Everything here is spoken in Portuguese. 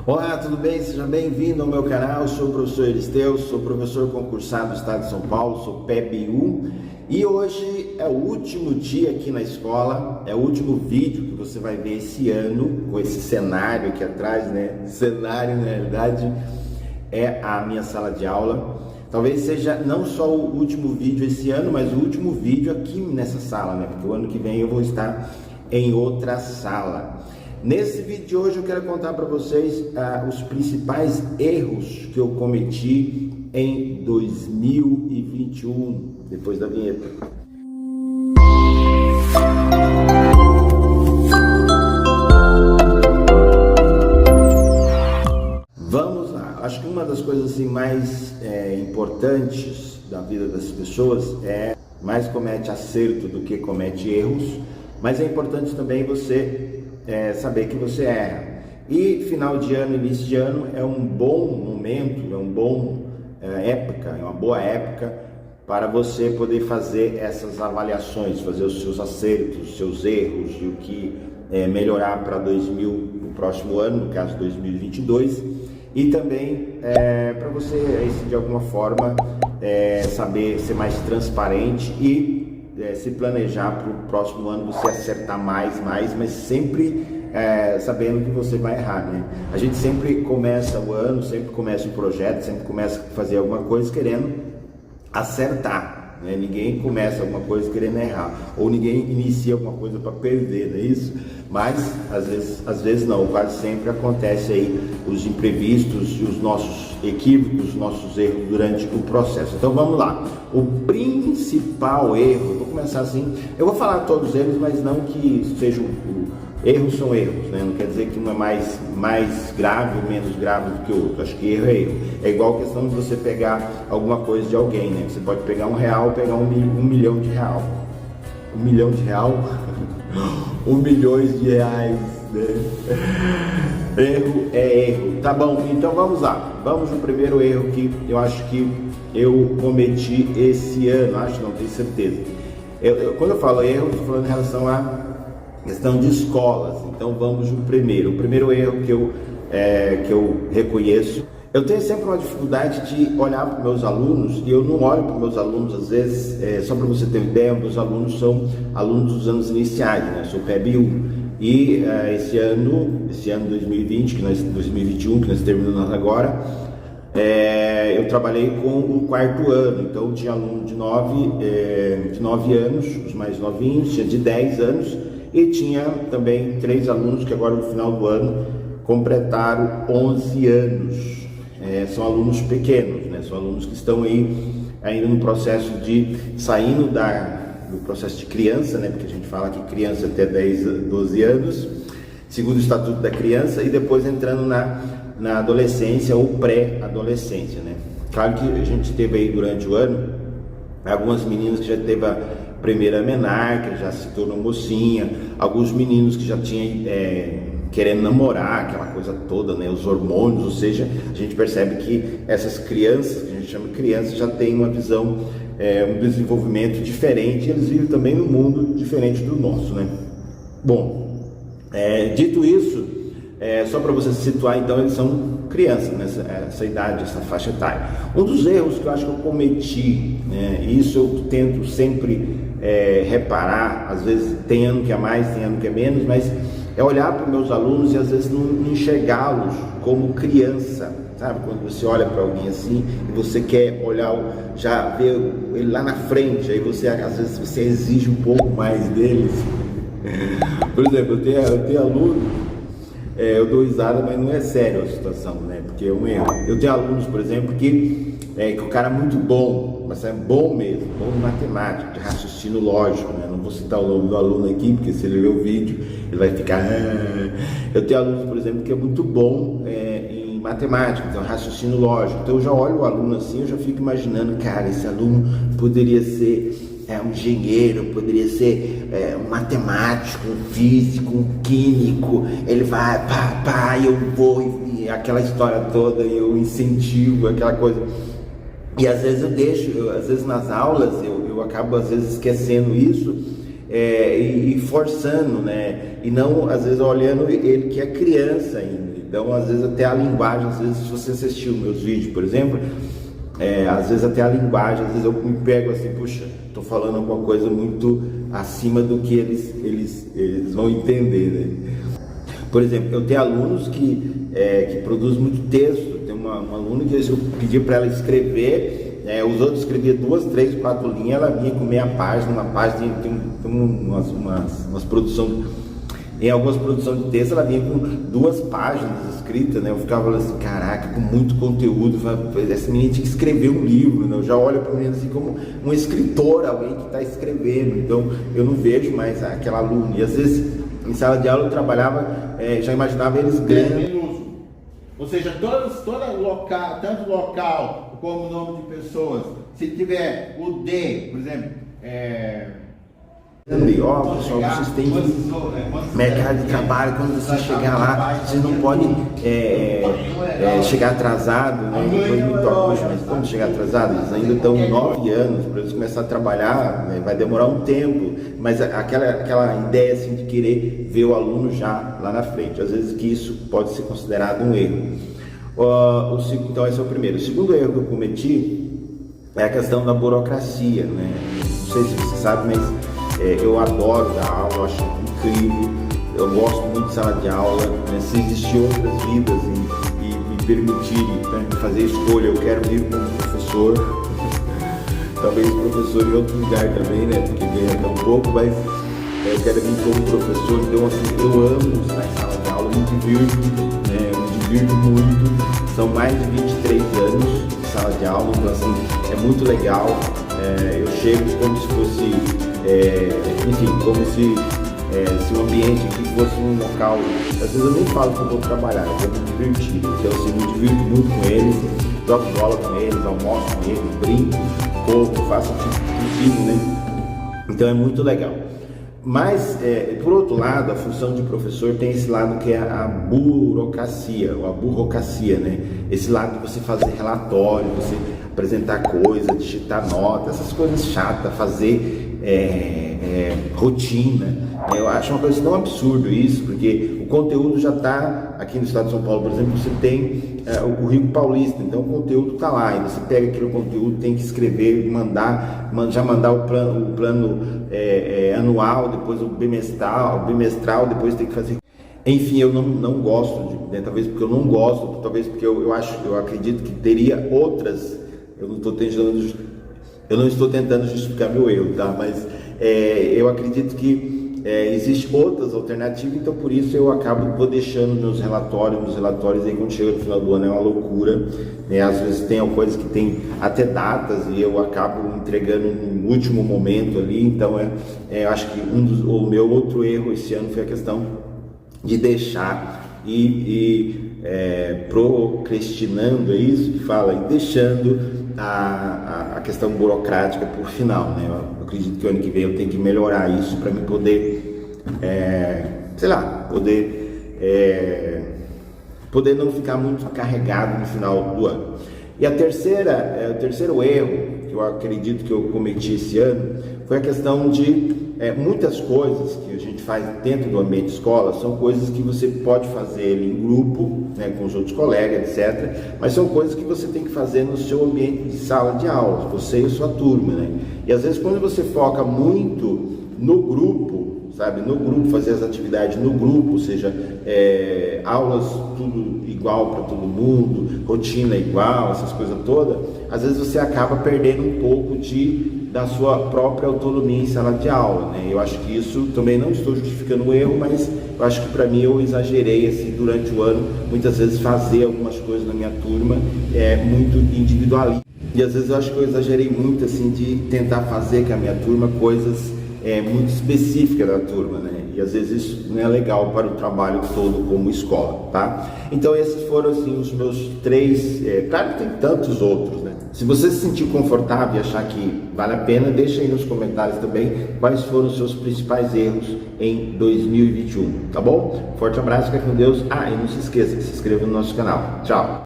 Olá, tudo bem? Seja bem-vindo ao meu canal. Eu sou o professor Eristeu, sou professor concursado do Estado de São Paulo, sou PEB1 e hoje é o último dia aqui na escola, é o último vídeo que você vai ver esse ano, com esse cenário aqui atrás, né? Cenário, na realidade, é a minha sala de aula. Talvez seja não só o último vídeo esse ano, mas o último vídeo aqui nessa sala, né? Porque o ano que vem eu vou estar em outra sala. Nesse vídeo de hoje eu quero contar para vocês os principais erros que eu cometi em 2021, depois da vinheta. Vamos lá, acho que uma das coisas assim, mais importantes da vida das pessoas mais comete acerto do que comete erros, mas é importante também você saber que você erra. E final de ano, início de ano é um bom momento, é uma boa época para você poder fazer essas avaliações, fazer os seus acertos, os seus erros e o que melhorar para o próximo ano, no caso 2022, e também para você de alguma forma saber ser mais transparente e se planejar para o próximo ano você acertar mais, mas sempre sabendo que você vai errar, né? A gente sempre começa o ano, sempre começa um projeto, sempre começa a fazer alguma coisa querendo acertar, né? Ninguém começa alguma coisa querendo errar, ou ninguém inicia alguma coisa para perder, não é isso? Mas às vezes não, quase sempre acontece aí os imprevistos e os nossos equívocos, os nossos erros durante o processo. Então vamos lá, o principal erro, vou começar assim, eu vou falar todos eles, mas não que sejam erros são erros, né? Não quer dizer que um é mais grave ou menos grave do que o outro. Acho que erro é erro. É igual a questão de você pegar alguma coisa de alguém, né? Você pode pegar R$1, pegar um milhão de real. R$1 milhão? R$1 milhão, né? Erro é erro. Tá bom, então vamos lá. Vamos no primeiro erro que eu acho que eu cometi esse ano. Acho, não tenho certeza. Quando eu falo erro, eu estou falando em relação a questão de escolas. Então vamos no primeiro. O primeiro erro que eu reconheço. Eu tenho sempre uma dificuldade de olhar para os meus alunos, e eu não olho para os meus alunos, às vezes, só para você ter uma ideia, meus alunos são alunos dos anos iniciais, né? Eu sou PEB1. E esse ano 2021, que nós terminamos agora, eu trabalhei com o quarto ano. Então tinha aluno de 9 anos, os mais novinhos, tinha de 10 anos, e tinha também 3 alunos que agora no final do ano completaram 11 anos. São alunos pequenos, né? São alunos que estão aí ainda no processo de saindo do processo de criança, né? Porque a gente fala que criança até 10, 12 anos, segundo o Estatuto da Criança, e depois entrando na adolescência ou pré-adolescência, né? Claro que a gente teve aí durante o ano algumas meninas que já teve a primeira menarca, já se tornou mocinha, alguns meninos que já tinham querendo namorar, aquela coisa toda, né? Os hormônios, ou seja, a gente percebe que essas crianças, que a gente chama de crianças, já têm uma visão, um desenvolvimento diferente, e eles vivem também num mundo diferente do nosso, né? Bom, dito isso, só para você se situar, então, eles são crianças nessa idade, essa faixa etária. Um dos erros que eu acho que eu cometi, né? E isso eu tento sempre reparar, às vezes tem ano que é mais, tem ano que é menos, mas é olhar para os meus alunos e às vezes não enxergá-los como criança, sabe? Quando você olha para alguém assim e você quer olhar, já ver ele lá na frente, aí às vezes você exige um pouco mais deles. Por exemplo, eu tenho aluno, eu dou risada, mas não é sério a situação, né? Porque é um erro. Eu tenho alunos, por exemplo, que o cara é muito bom, mas é bom mesmo, bom em matemática, de raciocínio lógico, né? Não vou citar o nome do aluno aqui, porque se ele ver o vídeo, ele vai ficar... Eu tenho alunos, por exemplo, que é muito bom em matemática, então raciocínio lógico. Então eu já olho o aluno assim, eu já fico imaginando, cara, esse aluno poderia ser um engenheiro, poderia ser um matemático, um físico, um químico. Ele vai, eu vou, e aquela história toda, eu incentivo, aquela coisa. E às vezes às vezes nas aulas eu acabo às vezes esquecendo isso e forçando, né? E não, às vezes, olhando ele que é criança ainda. Então, às vezes até a linguagem, às vezes se você assistiu meus vídeos, por exemplo, às vezes até a linguagem, às vezes eu me pego assim, puxa, estou falando alguma coisa muito acima do que eles vão entender, né? Por exemplo, eu tenho alunos que produzem muito texto. Tem uma aluna que eu pedi para ela escrever, os outros escreviam 2, 3, 4 linhas, ela vinha com meia página, uma página, tem umas produções, em algumas produções de texto ela vinha com 2 páginas escritas, né? Eu ficava falando assim, caraca, com muito conteúdo, essa menina tinha que escrever um livro, né? Eu já olho para a menina assim como um escritor, alguém que está escrevendo, então eu não vejo mais aquela aluna, e às vezes em sala de aula eu trabalhava, já imaginava eles grandes. Ou seja, todo local, tanto local como nome de pessoas, se tiver o D, por exemplo, pessoal, vocês têm mercado de trabalho, quando você chegar lá, vocês não podem chegar atrasado, né? Depois me toca, poxa, mas quando chegar atrasado, eles ainda estão 9 anos, para eles começar a trabalhar, né? Vai demorar um tempo, mas aquela ideia assim de querer ver o aluno já lá na frente, às vezes que isso pode ser considerado um erro. Então esse é o primeiro. O segundo erro que eu cometi é a questão da burocracia, né? Não sei se você sabe, mas eu adoro dar aula, eu acho incrível, eu gosto muito de sala de aula, né? Se existir outras vidas e me permitirem, né, fazer escolha, eu quero vir como professor, talvez professor em outro lugar também, né, porque ganha até um pouco, mas eu quero vir como professor, então assim, eu amo estar em sala de aula, me divirto muito, são mais de 23 anos de sala de aula, então assim, é muito legal, eu chego como se fosse como se o ambiente aqui fosse um local, às vezes eu nem falo que eu vou trabalhar, eu vou me divertir, então assim, eu me divirto muito com eles, jogo bola com eles, almoço com eles, brinco, corro, faço o possível, né? Então é muito legal. Mas, por outro lado, a função de professor tem esse lado que é a burocracia, ou a burocracia, né? Esse lado de você fazer relatório, você apresentar coisa, digitar nota, essas coisas chatas, fazer rotina. Eu acho uma coisa tão absurdo isso, porque o conteúdo já está aqui no estado de São Paulo, por exemplo, você tem o currículo paulista, então o conteúdo está lá, e você pega aquele conteúdo, tem que escrever, já mandar o plano anual, depois o bimestral, depois tem que fazer. Enfim, eu não gosto, talvez porque eu não gosto, talvez porque eu acredito que teria outras. Eu não estou tentando justificar meu erro, tá? Mas eu acredito que existem outras alternativas, então por isso eu vou deixando meus relatórios aí quando chega no final do ano é uma loucura, né? Às vezes tem coisas que tem até datas e eu acabo entregando no último momento ali, então eu acho que o meu outro erro esse ano foi a questão de deixar procrastinando, é isso que fala, e deixando a questão burocrática por final, né? Eu acredito que o ano que vem eu tenho que melhorar isso para me poder, poder não ficar muito carregado no final do ano. E o terceiro erro que eu acredito que eu cometi esse ano foi a questão de muitas coisas que a gente faz dentro do ambiente de escola são coisas que você pode fazer em grupo, né, com os outros colegas, etc. Mas são coisas que você tem que fazer no seu ambiente de sala de aula, você e a sua turma, né? E às vezes quando você foca muito no grupo, sabe, no grupo, fazer as atividades no grupo, ou seja, aulas tudo igual para todo mundo, rotina igual, essas coisas todas, às vezes você acaba perdendo um pouco da sua própria autonomia em sala de aula, né? Eu acho que isso também não estou justificando o erro, mas eu acho que para mim eu exagerei assim durante o ano, muitas vezes fazer algumas coisas na minha turma muito individualista. E às vezes eu acho que eu exagerei muito assim de tentar fazer com a minha turma coisas muito específicas da turma, né? E às vezes isso não é legal para o trabalho todo como escola, tá? Então esses foram assim os meus 3, claro que tem tantos outros, né? Se você se sentir confortável e achar que vale a pena, deixa aí nos comentários também quais foram os seus principais erros em 2021, tá bom? Forte abraço, fica com Deus. E não se esqueça de se inscrever no nosso canal. Tchau!